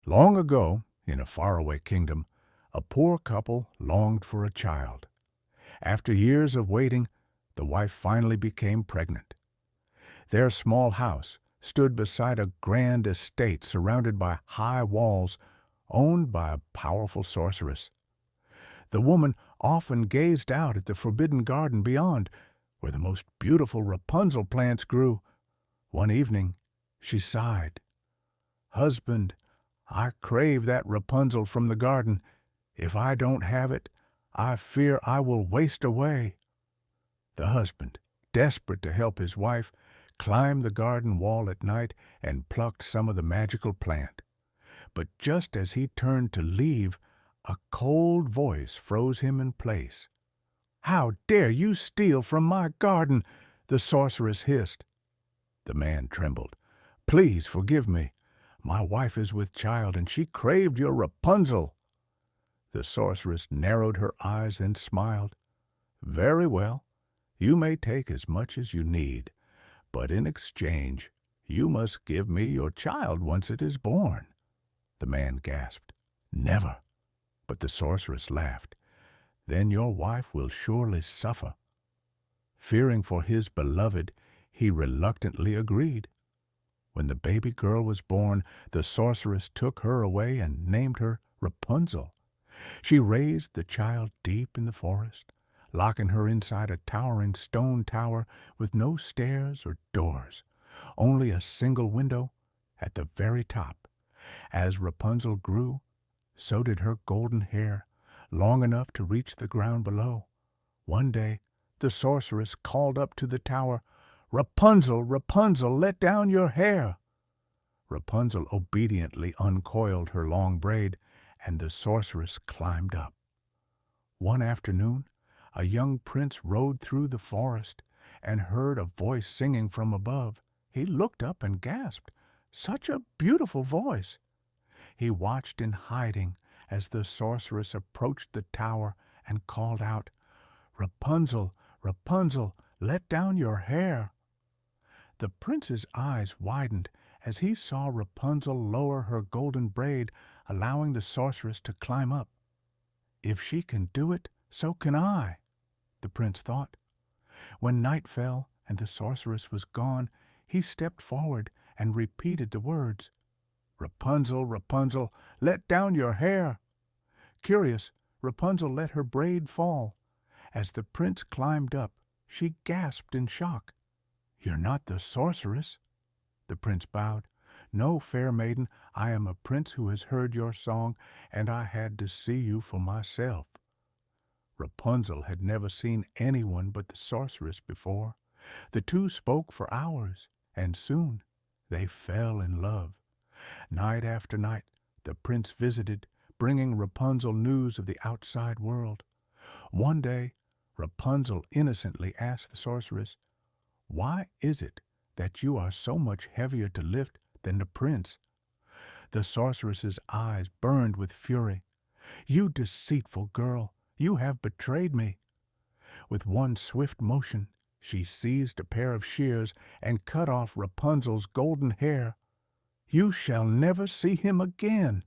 Long ago, in a faraway kingdom, a poor couple longed for a child. After years of waiting, the wife finally became pregnant. Their small house stood beside a grand estate surrounded by high walls, owned by a powerful sorceress. The woman often gazed out at the forbidden garden beyond, where the most beautiful Rapunzel plants grew. One evening, she sighed. "Husband, I crave that Rapunzel from the garden. If I don't have it, I fear I will waste away." The husband, desperate to help his wife, climbed the garden wall at night and plucked some of the magical plant. But just as he turned to leave, a cold voice froze him in place. "How dare you steal from my garden?" the sorceress hissed. The man trembled. "Please forgive me. My wife is with child, and she craved your Rapunzel." The sorceress narrowed her eyes and smiled. "Very well. You may take as much as you need, but in exchange, you must give me your child once it is born." The man gasped. "Never." But the sorceress laughed. "Then your wife will surely suffer." Fearing for his beloved, he reluctantly agreed. When the baby girl was born, the sorceress took her away and named her Rapunzel. She raised the child deep in the forest, locking her inside a towering stone tower with no stairs or doors, only a single window at the very top. As Rapunzel grew, so did her golden hair, long enough to reach the ground below. One day, the sorceress called up to the tower, "Rapunzel, Rapunzel, let down your hair." Rapunzel obediently uncoiled her long braid, and the sorceress climbed up. One afternoon, a young prince rode through the forest and heard a voice singing from above. He looked up and gasped, "Such a beautiful voice!" He watched in hiding as the sorceress approached the tower and called out, "Rapunzel, Rapunzel, let down your hair." The prince's eyes widened as he saw Rapunzel lower her golden braid, allowing the sorceress to climb up. "If she can do it, so can I," the prince thought. When night fell and the sorceress was gone, he stepped forward and repeated the words, "Rapunzel, Rapunzel, let down your hair." Curious, Rapunzel let her braid fall. As the prince climbed up, she gasped in shock. "You're not the sorceress?" The prince bowed. "No, fair maiden, I am a prince who has heard your song, and I had to see you for myself." Rapunzel had never seen anyone but the sorceress before. The two spoke for hours, and soon they fell in love. Night after night, the prince visited, bringing Rapunzel news of the outside world. One day, Rapunzel innocently asked the sorceress, "Why is it that you are so much heavier to lift than the prince?" The sorceress's eyes burned with fury. "You deceitful girl, you have betrayed me." With one swift motion, she seized a pair of shears and cut off Rapunzel's golden hair. "You shall never see him again,"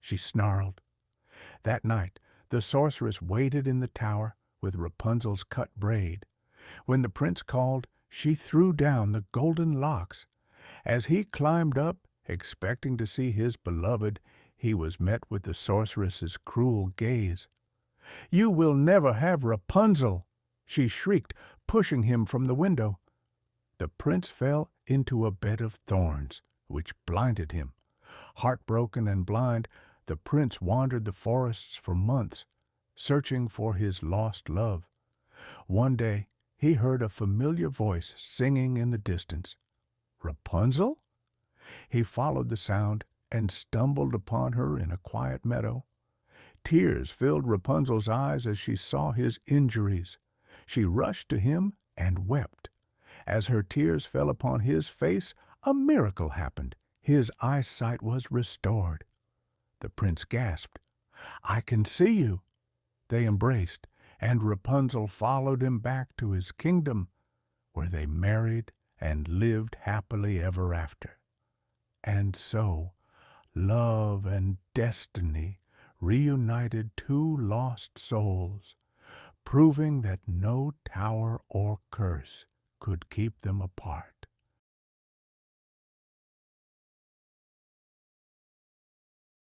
she snarled. That night, the sorceress waited in the tower with Rapunzel's cut braid. When the prince called, she threw down the golden locks. As he climbed up, expecting to see his beloved, he was met with the sorceress's cruel gaze. "You will never have Rapunzel!" she shrieked, pushing him from the window. The prince fell into a bed of thorns, which blinded him. Heartbroken and blind, the prince wandered the forests for months, searching for his lost love. One day, he heard a familiar voice singing in the distance. "Rapunzel?" He followed the sound and stumbled upon her in a quiet meadow. Tears filled Rapunzel's eyes as she saw his injuries. She rushed to him and wept. As her tears fell upon his face, a miracle happened. His eyesight was restored. The prince gasped, "I can see you." They embraced, and Rapunzel followed him back to his kingdom, where they married and lived happily ever after. And so, Love and destiny reunited two lost souls, proving that no tower or curse could keep them apart.